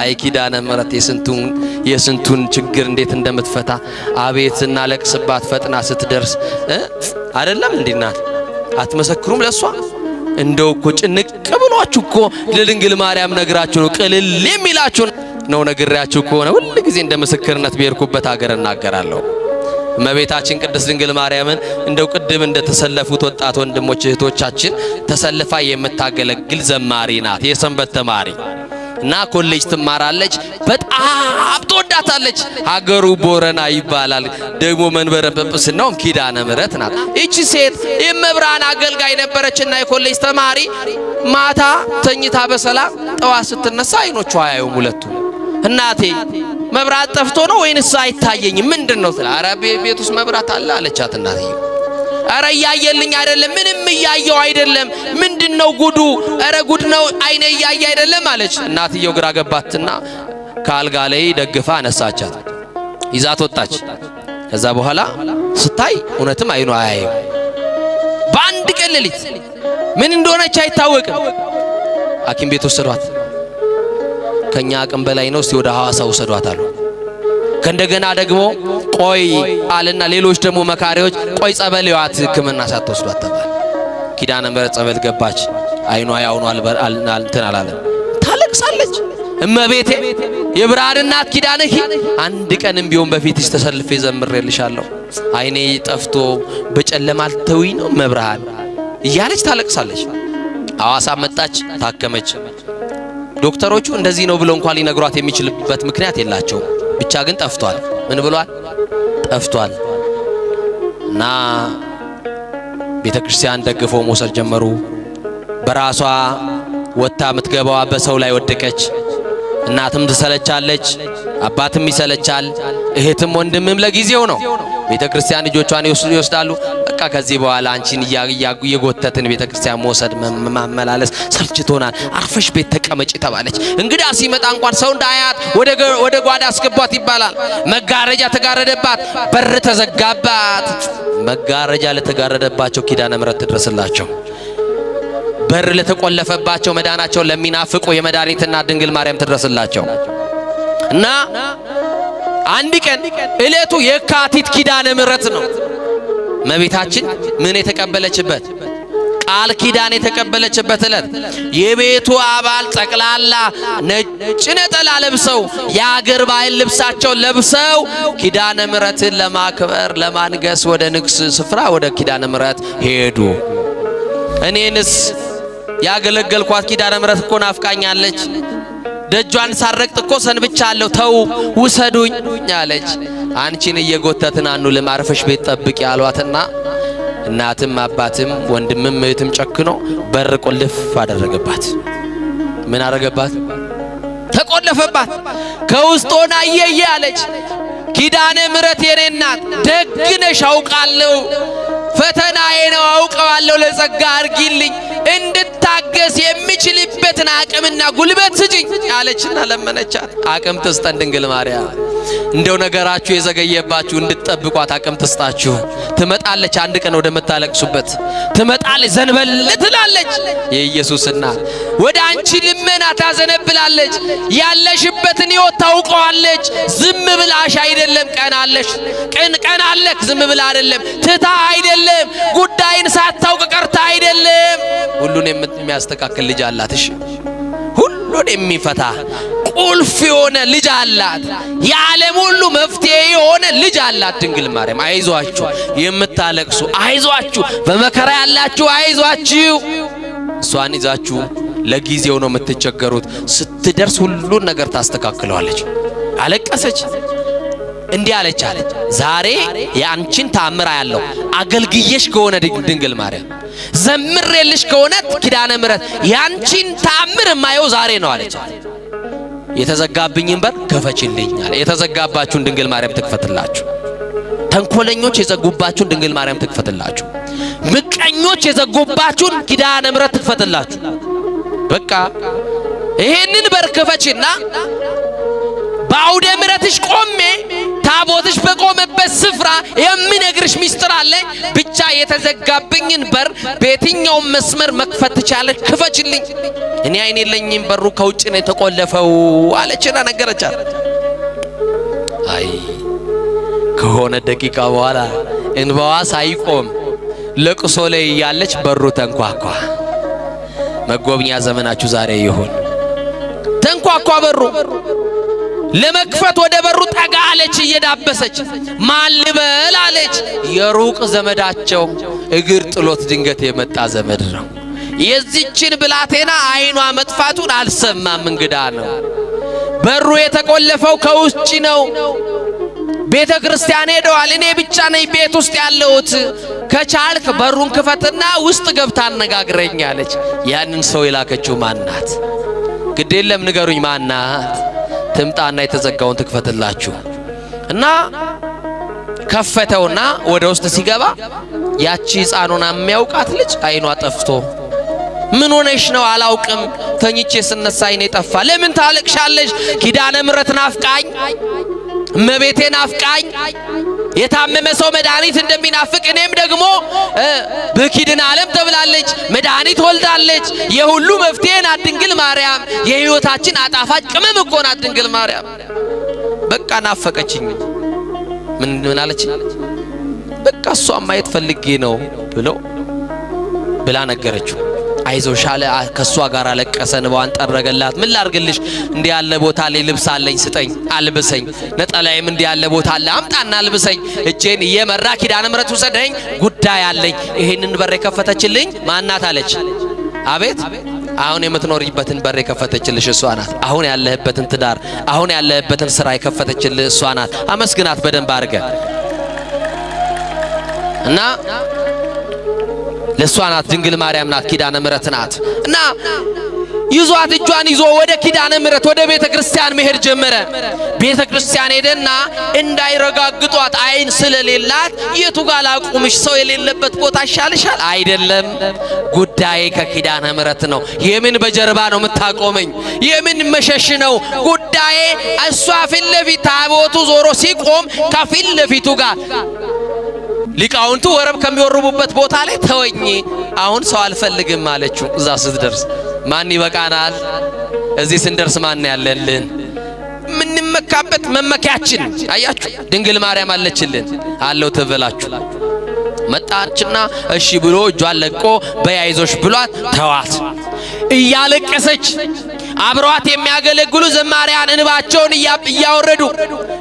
አይ ኪዳነ ምሕረት የስንቱን ችግር እንዴት እንደምትፈታ አቤት እናለቅስባት ፈጥና ስትደርስ አይደለም እንዲናት አትመሰክሩም ለሷ እንደው እኮ ጭንቅ ብሏችሁ እኮ ለድንግል ማርያም ነግራችሁ ነው ቅልል የሚላችሁ ነው ነግራችሁ ከሆነ ሁሉ ጊዜ እንደ ምስክርነት በርኩበት ሀገር እናገራለሁ እመቤታችን ቅድስት ድንግል ማርያምን እንደው ቅድም እንደተሰለፉት ወጣት ወንድሞች እህቶቻችን ተሰልፋ የምታገለግል ዘማሪ ናት የሰንበት ተማሪ እና ኮሌጅ ትማራለች በጣም ተወዳታለች ሀገሩ ቦረና ይባላል ደግሞ መንበረ ጵጵስናው ኪዳነ ምሕረት ናት እቺ ሴት የመብራን አገልጋይ ነበረችና የኮሌጅ ተማሪ ማታ ተኝታ በሰላም ጠዋት ስትነሳ አይኖቿ አያዩም ሁለቱ እናቴ መብራት ጠፍቶ ነው ወይንስ አይታየኝም ምንድነው ስለ አረብ ቤት ውስጥ መብራት አለ አለቻት እናቴ አረ ያየልኝ አይደለም ምንም ያየው አይደለም ምንድነው ጉዱ አረ ጉድ ነው አይኔ ያየ አይደለም አለች እናትየው ግራ ገባትና ካልጋ ላይ ደግፋ አነሳቻት ይዛት ወጣች ከዛ በኋላ ስታይ እውነትም አይኑ አያየም ባንድ ቀለሊት ምን እንደሆነች አይታወቅም ሐኪም ቤት ወሰዷት ከኛ አቅም በላይ ነው እስቲ ወደ ሐዋሳ ወሰዷት አሉ ከእንደገና ደግሞ ቆይ አለና ሌሎች ደግሞ መካሪዎች ቆይ ጸበልዋት ህክምና ሳትወስዷት ተባለ ኪዳነ ምሕረት ጸበል ገባች አይኗ ያውኑ እንትን አላለም ታለቅሳለች እመቤቴ የብርሃን እናት ኪዳነኪ አንድ ቀንም ቢሆን በፊትሽ ተሰልፌ ዘምሬልሻለሁ አይኔ ጠፍቶ በጨለማ አልተውኝ ነው መብርሃን እያለች ታለቅሳለች ሐዋሳ መጣች ታከመች ዶክተሮቹ እንደዚህ ነው ብለው እንኳን ሊነግሯት የሚችልበት ምክንያት የላቸው ብቻ ግን ጠፍቷል ምን ብሏል ጠፍቷል እና ቤተክርስቲያን ደግፈው መውሰድ ጀመሩ በራሷ ወጣ ምትገባዋ በሰው ላይ ወደቀች እናትም ትሰለቻለች አባትም ይሰለቻል እህትም ወንድምም ለጊዜው ነው ቤተክርስቲያን ልጆቿን ይወስዳሉ በቃ ከዚህ በኋላ አንቺን የጎተትን ቤተክርስቲያን መውሰድ ማመላለስ ሰልችቶናል አርፈሽ ቤት ተቀመጪ ተባለች እንግዳ ሲመጣ እንኳን ሰው እንዳያት ወደ ጓዳ አስገቧት ይባላል መጋረጃ ተጋረደባት በር ተዘጋባት መጋረጃ ለተጋረደባቸው ኪዳነ ምሕረት ትድረስላቸው በር ለተቆለፈባቸው መዳናቸው ለሚናፍቁ የመድኃኒትና ድንግል ማርያም ትድረስላቸው እና አንድ ቀን እለቱ የካቲት ኪዳነ ምሕረት ነው እመቤታችን ምን የተቀበለችበት ቃል ኪዳን የተቀበለችበት እለት የቤቱ አባል ጠቅላላ ነጭ ነጠላ ለብሰው የአገር ባህል ልብሳቸው ለብሰው ኪዳነ ምሕረትን ለማክበር ለማንገስ ወደ ንግስ ስፍራ ወደ ኪዳነ ምሕረት ሄዱ እኔንስ ያገለገልኳት ኪዳነ ምሕረት እኮ ናፍቃኛለች ደጇን ሳረቅጥ እኮ ሰንብቻለሁ ተው ውሰዱኝ አለች አንቺን እየጎተትን አንውልም አርፈሽ ቤት ጠብቂ ያሏትና እናትም አባትም ወንድምም እህትም ጨክኖ በር ቆልፍ አደረገባት ምን አደረገባት ተቆለፈባት ከውስጥ ሆና አለች ኪዳነ ምሕረት የኔ እናት ደግነሽ አውቃለሁ ፈተናዬ ነው አውቀዋለሁ ለጸጋ አርጊልኝ እንድታገስ የሚችልበትን አቅምና ጉልበት ስጪኝ አለችና ለመነቻት አቅም ትስጠን ድንግል ማርያም እንደው ነገራችሁ የዘገየባችሁ እንድትጠብቋት አቅም ትስጣችሁ ትመጣለች አንድ ቀን ወደ መታለቅሱበት ትመጣለች ዘንበል ትላለች የኢየሱስ እናት ወደ አንቺ ልመና ታዘነብላለች ያለሽበትን ሕይወት ታውቀዋለች ዝም ብላሽ አይደለም ቀናለሽ ቀናለክ ዝም ብላ አይደለም ትታ አይደለም ጉዳይን ሳታውቅ ቀርታ አይደለም ሁሉን የሚያስተካክል ልጅ አላት እሺ ሁሉን የሚፈታ ቁልፍ የሆነ ልጅ አላት የዓለም ሁሉ መፍትሄ የሆነ ልጅ አላት ድንግል ማርያም አይዟችሁ የምታለቅሱ አይዟችሁ በመከራ ያላችሁ አይዟችሁ እሷን ይዛችሁ ለጊዜው ነው የምትቸገሩት ስትደርስ ሁሉን ነገር ታስተካክለዋለች አለቀሰች እንዲህ አለች ዛሬ ያንቺን ታምራ ያለው አገልግየሽ ከሆነ ድንግል ማርያም ዘምሬልሽ ከሆነ ኪዳነ ምሕረት ያንቺን ታምር ማየው ዛሬ ነው አለች የተዘጋብኝን በር ከፈችልኝ አለ የተዘጋባችሁን ድንግል ማርያም ትክፈትላችሁ ተንኮለኞች የዘጉባችሁን ድንግል ማርያም ትክፈትላችሁ ምቀኞች የዘጉባችሁን ኪዳነ ምሕረት ትክፈትላችሁ በቃ ይሄንን በር ከፈችና ባውደ ምሕረትሽ ቆሜ ታቦትሽ በቆመበት ስፍራ የሚነግርሽ ሚስጥር አለ። ብቻ የተዘጋብኝን በር በየትኛው መስመር መክፈት ትቻለሽ? ክፈችልኝ። እኔ አይኔ የለኝም፣ በሩ ከውጭ ነው የተቆለፈው አለችና ነገረቻት። አይ ከሆነ ደቂቃ በኋላ እንባዋ ሳይቆም ለቅሶ ላይ ያለች በሩ ተንኳኳ። መጎብኛ ዘመናችሁ ዛሬ ይሁን። ተንኳኳ በሩ። ለመክፈት ወደ በሩ ጠጋ አለች እየዳበሰች። ማን ልበል አለች። የሩቅ ዘመዳቸው እግር ጥሎት ድንገት የመጣ ዘመድ ነው። የዚችን ብላቴና አይኗ መጥፋቱን አልሰማም፣ እንግዳ ነው። በሩ የተቆለፈው ከውጭ ነው። ቤተ ክርስቲያን ሄደዋል። እኔ ብቻ ነኝ ቤት ውስጥ ያለሁት። ከቻልክ በሩን ክፈትና ውስጥ ገብታ አነጋግረኝ አለች። ያንን ሰው የላከችው ማናት? ግድ የለም ንገሩኝ ማናት? ትምጣና የተዘጋውን ትክፈትላችሁ። እና ከፈተውና ወደ ውስጥ ሲገባ ያቺ ሕፃኑን የሚያውቃት ልጅ አይኗ ጠፍቶ ምን ሆነሽ ነው? አላውቅም፣ ተኝቼ ስነሳ አይኔ ጠፋ። ለምን ታለቅሻለሽ? ኪዳነ ምሕረት ናፍቃኝ፣ እመቤቴ ናፍቃኝ። የታመመ ሰው መድኃኒት እንደሚናፍቅ እኔም ደግሞ በኪድን ዓለም ተብላለች፣ መድኃኒት ወልዳለች። የሁሉ መፍትሄ ናት ድንግል ማርያም። የሕይወታችን አጣፋጭ ቅመም እኮ ናት ድንግል ማርያም። በቃ ናፈቀችኝ። ምን አለች? በቃ እሷን ማየት ፈልጌ ነው ብላ ነገረችው። አይዞሽ አለ። ከሷ ጋር አለቀሰ፣ እንባዋን ጠረገላት። ምን ላርግልሽ? እንዲህ ያለ ቦታ ላይ ልብስ አለኝ፣ ስጠኝ፣ አልብሰኝ። ነጠላዬም እንዲህ ያለ ቦታ አለ፣ አምጣና አልብሰኝ። እጄን እየመራ ኪዳነ ምሕረት ውሰደኝ፣ ጉዳይ አለኝ። ይሄንን በር የከፈተችልኝ ማናት አለች። አቤት! አሁን የምትኖርበትን በር የከፈተችልሽ እሷ ናት። አሁን ያለህበትን ትዳር፣ አሁን ያለህበትን ስራ የከፈተችልህ እሷ ናት። አመስግናት በደንብ አድርገ እና ለሷ ናት ድንግል ማርያም ናት፣ ኪዳነ ምሕረት ናት። እና ይዟት እጇን ይዞ ወደ ኪዳነ ምሕረት ወደ ቤተ ክርስቲያን መሄድ ጀመረ። ቤተ ክርስቲያን ሄደና እንዳይረጋግጧት አይን ስለሌላት የቱ ጋር ላቁምሽ? ሰው የሌለበት ቦታ ይሻልሻል? አይደለም፣ ጉዳዬ ከኪዳነ ምሕረት ነው። የምን በጀርባ ነው የምታቆመኝ? የምን መሸሽ ነው? ጉዳዬ እሷ ፊት ለፊት ታቦቱ ዞሮ ሲቆም ከፊት ለፊቱ ጋር ሊቃውንቱ ወረብ ከሚወርቡበት ቦታ ላይ ተወኝ፣ አሁን ሰው አልፈልግም አለችው። እዛ ስትደርስ ማን ይበቃናል? እዚህ ስንደርስ ማን ያለልን? ምንመካበት መመኪያችን አያችሁ፣ ድንግል ማርያም አለችልን። አለው ትበላችሁ። መጣችና እሺ ብሎ እጇን ለቆ በያይዞሽ ብሏት ተዋት። እያለቀሰች አብሯት የሚያገለግሉ ዘማሪያን እንባቸውን እያወረዱ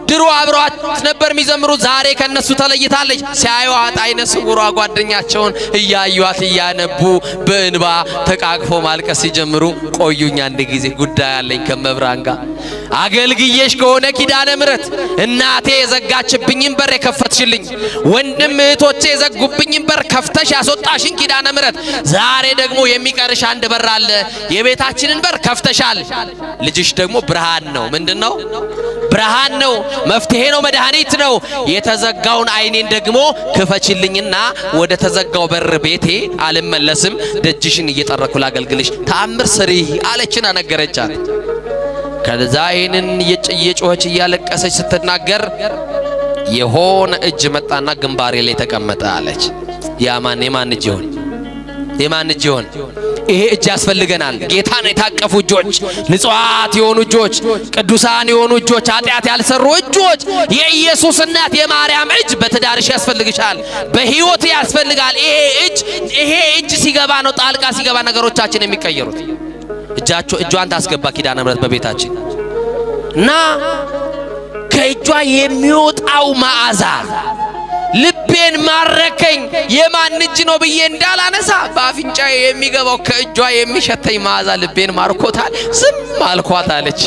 ድሮ አብሯት ነበር የሚዘምሩ፣ ዛሬ ከነሱ ተለይታለች። ሲያዩዋት አይነ ስውሯ ጓደኛቸውን እያዩዋት እያነቡ በእንባ ተቃቅፎ ማልቀስ ሲጀምሩ ቆዩኝ አንድ ጊዜ ጉዳይ አለኝ ከመብራን ጋር አገልግዬሽ ከሆነ ኪዳነ ምሕረት እናቴ የዘጋችብኝን በር የከፈትሽልኝ፣ ወንድም እህቶቼ የዘጉብኝን በር ከፍተሽ ያስወጣሽን ኪዳነ ምሕረት ዛሬ ደግሞ የሚቀርሽ አንድ በር አለ። የቤታችንን በር ከፍተሻል። ልጅሽ ደግሞ ብርሃን ነው። ምንድነው? ብርሃን ነው፣ መፍትሄ ነው፣ መድኃኒት ነው። የተዘጋውን አይኔን ደግሞ ክፈችልኝና ወደ ተዘጋው በር ቤቴ አልመለስም፣ ደጅሽን እየጠረኩ ላገልግልሽ፣ ተአምር ስሪ አለችና ነገረቻት። ከዛ ይህንን እየጮኸች እያለቀሰች ስትናገር የሆነ እጅ መጣና ግንባሬ ላይ ተቀመጠ አለች። ያማን የማን እጅ ይሆን? የማን እጅ ይሆን? ይሄ እጅ ያስፈልገናል። ጌታን የታቀፉ እጆች፣ ንጹሃት የሆኑ እጆች፣ ቅዱሳን የሆኑ እጆች፣ ኃጢአት ያልሰሩ እጆች፣ የኢየሱስ እናት የማርያም እጅ በትዳርሽ ያስፈልግሻል፣ በህይወት ያስፈልጋል። ይሄ እጅ ሲገባ ነው ጣልቃ ሲገባ ነገሮቻችን የሚቀየሩት። እጇን ታስገባ ኪዳነ ምሕረት በቤታችን እና ከእጇ የሚወጣው መዓዛ ልቤን ማረከኝ። የማን እጅ ነው ብዬ እንዳላነሳ በአፍንጫዬ የሚገባው ከእጇ የሚሸተኝ መዓዛ ልቤን ማርኮታል። ዝም አልኳት አለች።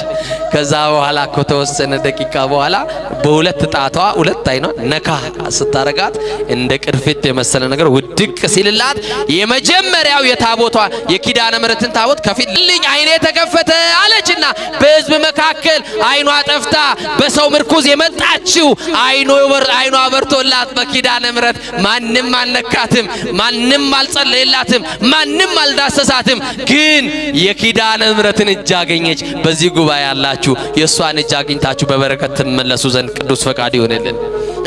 ከዛ በኋላ ከተወሰነ ደቂቃ በኋላ በሁለት ጣቷ ሁለት አይኗ ነካ ስታረጋት እንደ ቅርፊት የመሰለ ነገር ውድቅ ሲልላት የመጀመሪያው የታቦቷ የኪዳነ ምሕረትን ታቦት ከፊልኝ አይኔ ተከፈተ አለችና በሕዝብ መካከል አይኗ ጠፍታ በሰው ምርኩዝ የመጣችው አይኗ በርቶላት በኪዳነ ምሕረት ማንም አልነካትም፣ ማንም አልጸለየላትም፣ ማንም አልዳሰሳትም። ግን የኪዳነ ምሕረትን እጅ አገኘች። በዚህ ጉባኤ ያላችሁ የእሷን እጅ አግኝታችሁ በበረከት ትመለሱ ዘንድ ቅዱስ ፈቃድ ይሆንልን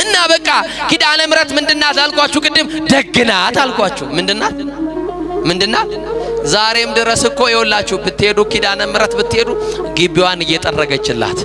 እና በቃ ኪዳነ ምሕረት ምንድናት አልኳችሁ? ቅድም ደግናት አልኳችሁ። ምንድናት? ዛሬም ድረስ እኮ ይወላችሁ ብትሄዱ ኪዳነ ምሕረት ብትሄዱ ግቢዋን እየጠረገችላት